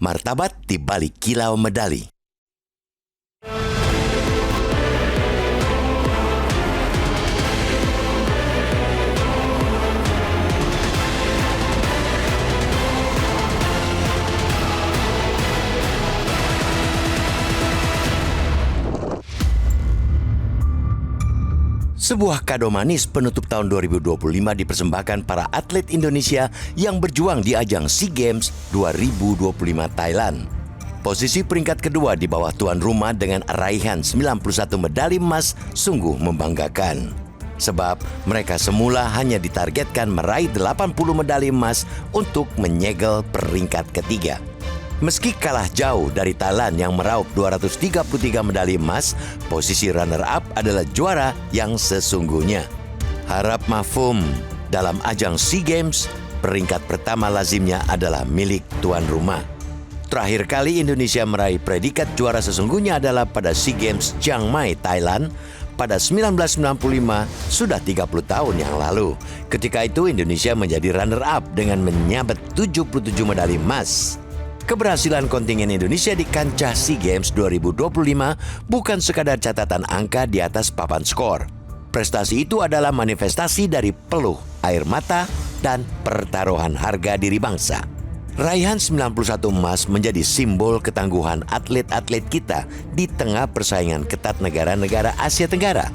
martabat di balik kilau medali. Sebuah kado manis penutup tahun 2025 dipersembahkan para atlet Indonesia yang berjuang di ajang SEA Games 2025 Thailand. Posisi peringkat kedua di bawah tuan rumah dengan raihan 91 medali emas sungguh membanggakan. Sebab mereka semula hanya ditargetkan meraih 80 medali emas untuk menyegel peringkat ketiga. Meski kalah jauh dari Thailand yang meraup 233 medali emas, posisi runner-up adalah juara yang sesungguhnya. Harap mafhum, dalam ajang SEA Games, peringkat pertama lazimnya adalah milik tuan rumah. Terakhir kali Indonesia meraih predikat juara sesungguhnya adalah pada SEA Games Chiang Mai, Thailand, pada 1995, sudah 30 tahun yang lalu. Ketika itu Indonesia menjadi runner-up dengan menyabet 77 medali emas. Keberhasilan kontingen Indonesia di kancah SEA Games 2025 bukan sekadar catatan angka di atas papan skor. Prestasi itu adalah manifestasi dari peluh, air mata, dan pertaruhan harga diri bangsa. Raihan 91 emas menjadi simbol ketangguhan atlet-atlet kita di tengah persaingan ketat negara-negara Asia Tenggara.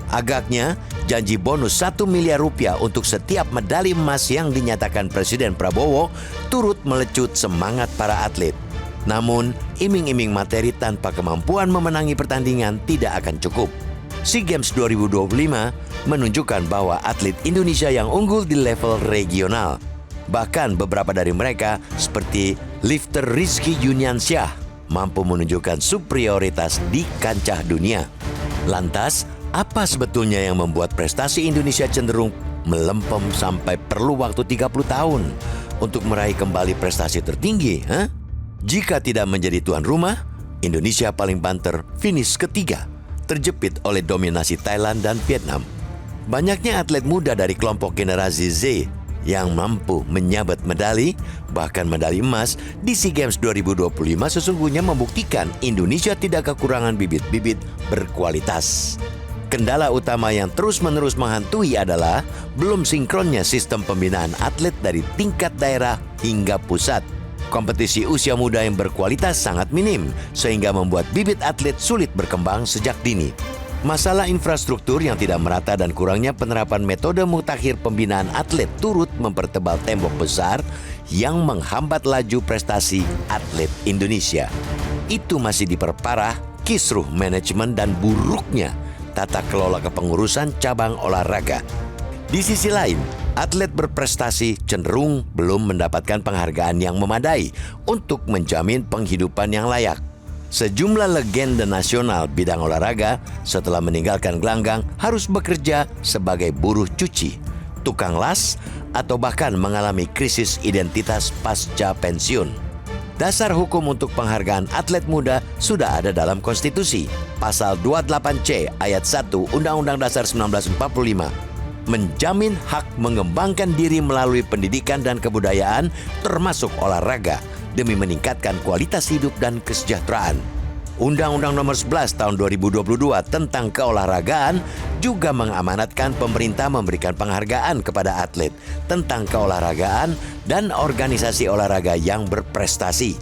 Agaknya, janji bonus 1 miliar rupiah untuk setiap medali emas yang dinyatakan Presiden Prabowo turut melecut semangat para atlet. Namun, iming-iming materi tanpa kemampuan memenangi pertandingan tidak akan cukup. SEA Games 2025 menunjukkan bahwa atlet Indonesia yang unggul di level regional. Bahkan beberapa dari mereka seperti lifter Rizky Yuniansyah mampu menunjukkan superioritas di kancah dunia. Lantas, apa sebetulnya yang membuat prestasi Indonesia cenderung melempem sampai perlu waktu 30 tahun untuk meraih kembali prestasi tertinggi? Jika tidak menjadi tuan rumah, Indonesia paling banter finish ketiga, terjepit oleh dominasi Thailand dan Vietnam. Banyaknya atlet muda dari kelompok generasi Z yang mampu menyabet medali, bahkan medali emas, di SEA Games 2025 sesungguhnya membuktikan Indonesia tidak kekurangan bibit-bibit berkualitas. Kendala utama yang terus-menerus menghantui adalah belum sinkronnya sistem pembinaan atlet dari tingkat daerah hingga pusat. Kompetisi usia muda yang berkualitas sangat minim, sehingga membuat bibit atlet sulit berkembang sejak dini. Masalah infrastruktur yang tidak merata dan kurangnya penerapan metode mutakhir pembinaan atlet turut mempertebal tembok besar yang menghambat laju prestasi atlet Indonesia. Itu masih diperparah kisruh manajemen dan buruknya tata kelola kepengurusan cabang olahraga. Di sisi lain, atlet berprestasi cenderung belum mendapatkan penghargaan yang memadai untuk menjamin penghidupan yang layak. Sejumlah legenda nasional bidang olahraga setelah meninggalkan gelanggang harus bekerja sebagai buruh cuci, tukang las, atau bahkan mengalami krisis identitas pasca pensiun. Dasar hukum untuk penghargaan atlet muda sudah ada dalam konstitusi. Pasal 28C ayat 1 Undang-Undang Dasar 1945 menjamin hak mengembangkan diri melalui pendidikan dan kebudayaan termasuk olahraga demi meningkatkan kualitas hidup dan kesejahteraan. Undang-Undang Nomor 11 Tahun 2022 tentang keolahragaan juga mengamanatkan pemerintah memberikan penghargaan kepada atlet tentang keolahragaan dan organisasi olahraga yang berprestasi.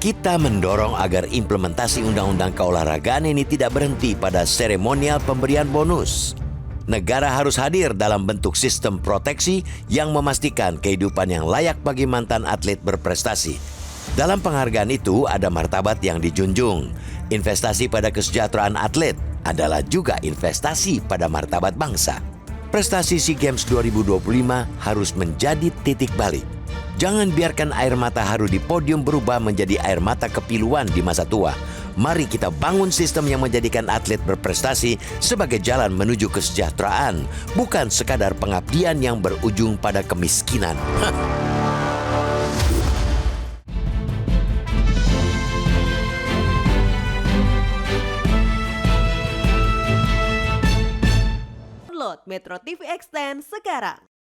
Kita mendorong agar implementasi undang-undang keolahragaan ini tidak berhenti pada seremonial pemberian bonus. Negara harus hadir dalam bentuk sistem proteksi yang memastikan kehidupan yang layak bagi mantan atlet berprestasi. Dalam penghargaan itu ada martabat yang dijunjung. Investasi pada kesejahteraan atlet adalah juga investasi pada martabat bangsa. Prestasi SEA Games 2025 harus menjadi titik balik. Jangan biarkan air mata haru di podium berubah menjadi air mata kepiluan di masa tua. Mari kita bangun sistem yang menjadikan atlet berprestasi sebagai jalan menuju kesejahteraan, bukan sekadar pengabdian yang berujung pada kemiskinan. Download Metro TV Extend sekarang.